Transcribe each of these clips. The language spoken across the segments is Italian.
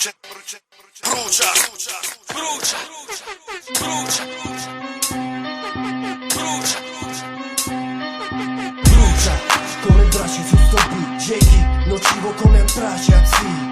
brucia, brucia, brucia, brucia, brucia, brucia come braci su sto beat, Jakey, nocivo come antrace, azzi.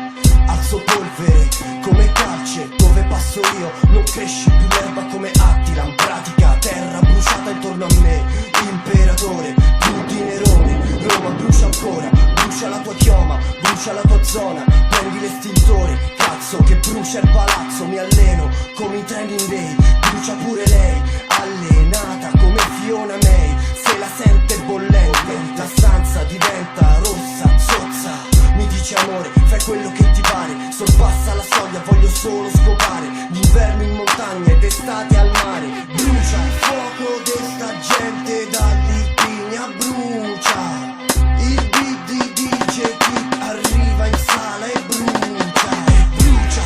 Alzo polvere come calce, dove passo io non cresce più l'erba come Attila. In pratica terra bruciata intorno a me, imperatore, più di Nerone. Roma brucia ancora, brucia la tua chioma, brucia la tua zona. Prendi l'estintore, cazzo che brucia il palazzo. Mi alleno come i training day, brucia pure lei, allenata come Fiona May. Se la sente bollente, la stanza diventa rossa, zozza. Mi dice amore, fai quello che ti pare, sorpassa la soglia, voglio solo scopare. D'inverno in montagna ed estate al mare. Brucia il fuoco di sta gente, dall'Irpinia brucia. Il beat di DJ Kid arriva in sala e brucia. E brucia,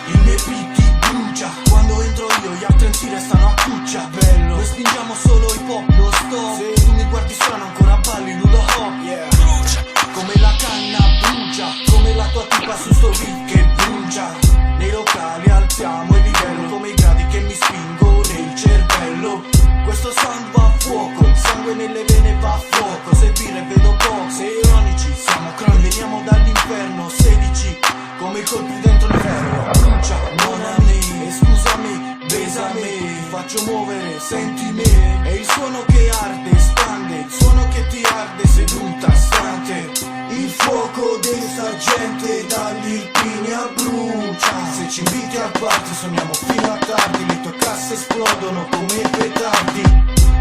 il mio beat ti brucia. Quando entro io gli altri si restano a cuccia. Bello, noi spingiamo solo hip hop, non stop. Se tu mi guardi strano ancora balli Ludo Hop. Brucia, come la canna brucia, come la tua tipa su sto beat che brucia. Nei locali alziamo il livello, come i gradi che mi spingo nel cervello. Questo sound va a fuoco, il sangue nelle vene va a fuoco. Se birre vedo poco, se ironici siamo cronici. Veniamo dall'inferno, 16, come i colpi dentro il ferro. Brucia, non a me, e scusami, besami. Faccio muovere, senti me. È il suono che arde, espande, il suono che ti arde seduta, stante. Il fuoco di sta gente dall'Irpinia brucia. Se ci inviti al party suoniamo fino a tardi, le tue casse esplodono come petardi.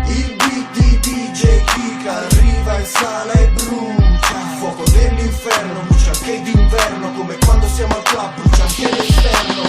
Il beat di DJ Kika arriva in sala e brucia. Il fuoco dell'inferno brucia anche d'inverno, come quando siamo al club brucia anche l'esterno.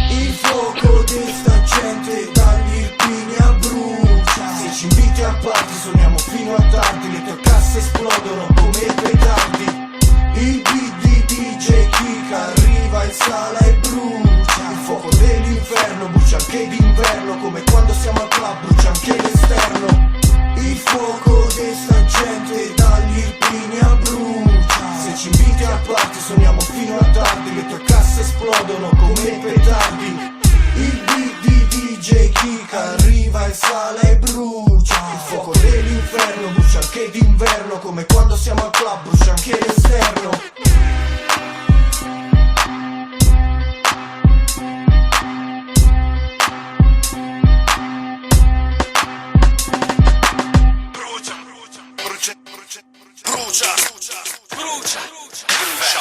Il fuoco di sta gente dall'Irpinia brucia. Se ci inviti al party suoniamo fino a tardi, le tue casse esplodono come petardi. Il beat di DJ Kika arriva in sala e brucia. Il fuoco dell'inferno brucia anche d'inverno, come quando siamo al club brucia anche l'esterno. Il fuoco di sta gente dall'Irpinia brucia. Se ci inviti al party suoniamo fino a tardi, le tue casse esplodono come petardi. Il beat di DJ Kika arriva in sala e brucia. Il fuoco dell'inferno brucia anche d'inverno, come quando siamo al club brucia anche l'esterno. brucia, brucia, brucia, brucia, brucia, brucia.